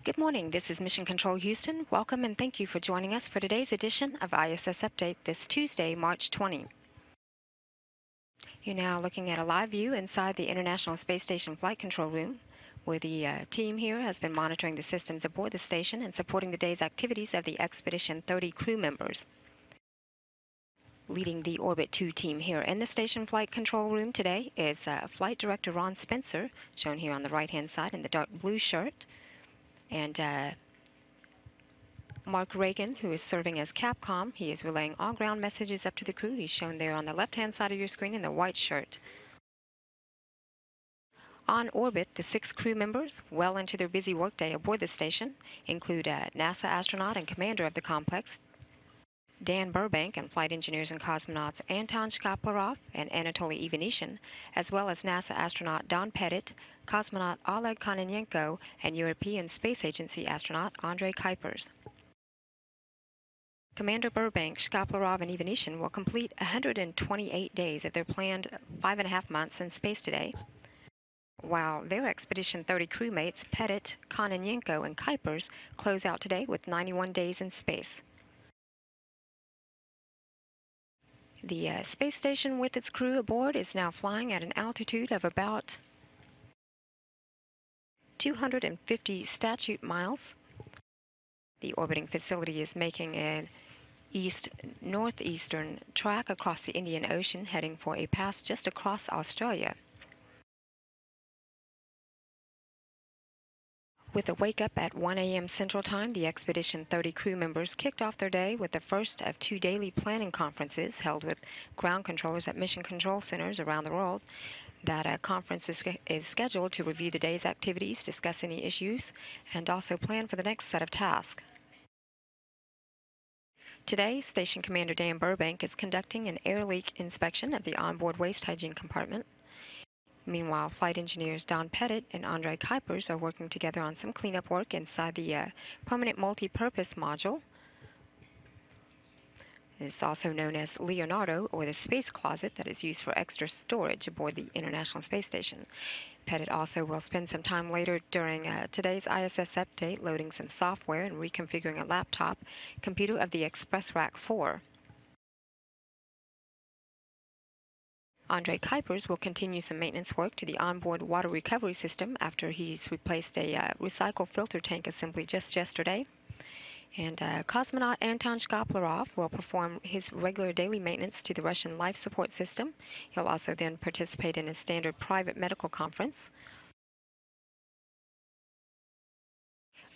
Good morning. This is Mission Control Houston. Welcome and thank you for joining us for today's edition of ISS Update this Tuesday, March 20. You're now looking at a live view inside the International Space Station Flight Control Room, where the team here has been monitoring the systems aboard the station and supporting the day's activities of the Expedition 30 crew members. Leading the Orbit 2 team here in the Station Flight Control Room today is Flight Director Ron Spencer, shown here on the right-hand side in the dark blue shirt, and Mark Reagan, who is serving as Capcom. He is relaying all ground messages up to the crew. He's shown there on the left-hand side of your screen in the white shirt. On orbit, the 6 crew members, well into their busy workday aboard the station, include NASA astronaut and commander of the complex, Dan Burbank, and flight engineers and cosmonauts Anton Shkaplerov and Anatoly Ivanishin, as well as NASA astronaut Don Pettit, cosmonaut Oleg Kononenko, and European Space Agency astronaut Andrei Kuipers. Commander Burbank, Shkaplerov, and Ivanishin will complete 128 days of their planned 5.5 months in space today, while their Expedition 30 crewmates Pettit, Kononenko, and Kuipers close out today with 91 days in space. The space station with its crew aboard is now flying at an altitude of about 250 statute miles. The orbiting facility is making an east-northeastern track across the Indian Ocean, heading for a pass just across Australia. With a wake-up at 1 a.m. Central Time, the Expedition 30 crew members kicked off their day with the first of 2 daily planning conferences held with ground controllers at mission control centers around the world. That conference is scheduled to review the day's activities, discuss any issues, and also plan for the next set of tasks. Today, Station Commander Dan Burbank is conducting an air leak inspection of the onboard waste hygiene compartment. Meanwhile, flight engineers Don Pettit and Andrei Kuipers are working together on some cleanup work inside the permanent multi-purpose module. It's also known as Leonardo, or the space closet, that is used for extra storage aboard the International Space Station. Pettit also will spend some time later during today's ISS update loading some software and reconfiguring a laptop computer of the Express Rack 4. Andrei Kuipers will continue some maintenance work to the onboard water recovery system after he's replaced a recycle filter tank assembly just yesterday. And cosmonaut Anton Shkaplerov will perform his regular daily maintenance to the Russian life support system. He'll also then participate in a standard private medical conference.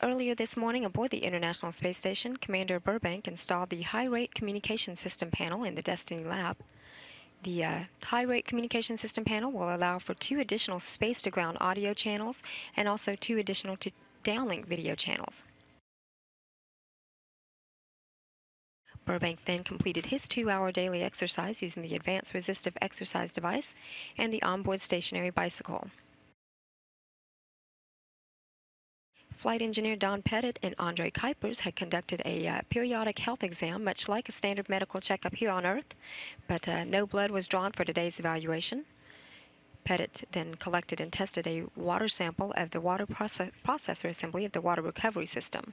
Earlier this morning aboard the International Space Station, Commander Burbank installed the high-rate communication system panel in the Destiny lab. The high-rate communication system panel will allow for 2 additional space-to-ground audio channels and also 2 additional downlink video channels. Burbank then completed his 2-hour daily exercise using the Advanced Resistive Exercise device and the onboard stationary bicycle. Flight engineer Don Pettit and Andrei Kuipers had conducted a periodic health exam, much like a standard medical checkup here on Earth, but no blood was drawn for today's evaluation. Pettit then collected and tested a water sample of the water processor assembly of the water recovery system.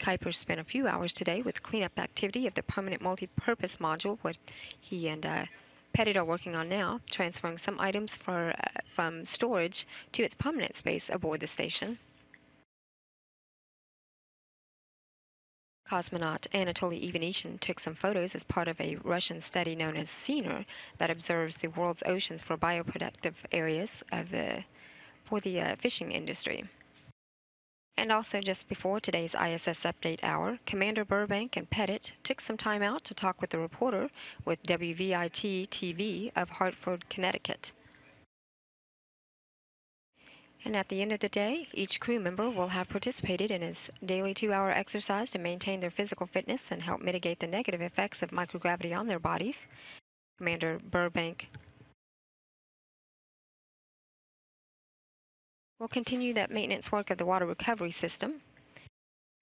Kuipers spent a few hours today with cleanup activity of the permanent multi-purpose module, what he and Pettit are working on now, transferring some items from storage to its permanent space aboard the station. Cosmonaut Anatoly Ivanishin took some photos as part of a Russian study known as SENER that observes the world's oceans for bioproductive areas for the fishing industry. And also just before today's ISS update hour, Commander Burbank and Pettit took some time out to talk with a reporter with WVIT-TV of Hartford, Connecticut. And at the end of the day, each crew member will have participated in his daily 2-hour exercise to maintain their physical fitness and help mitigate the negative effects of microgravity on their bodies. Commander Burbank will continue that maintenance work of the water recovery system.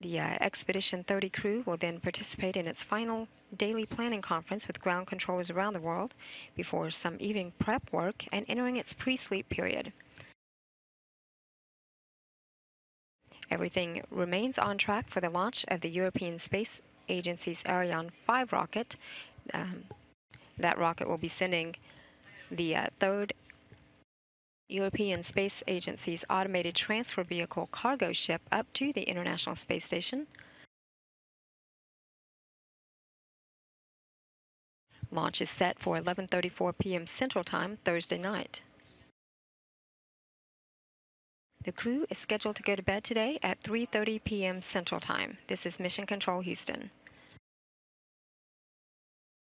The Expedition 30 crew will then participate in its final daily planning conference with ground controllers around the world before some evening prep work and entering its pre-sleep period. Everything remains on track for the launch of the European Space Agency's Ariane 5 rocket. Um, that rocket will be sending the third European Space Agency's automated transfer vehicle cargo ship up to the International Space Station. Launch is set for 11:34 p.m. Central Time Thursday night. The crew is scheduled to go to bed today at 3:30 p.m. Central Time. This is Mission Control Houston.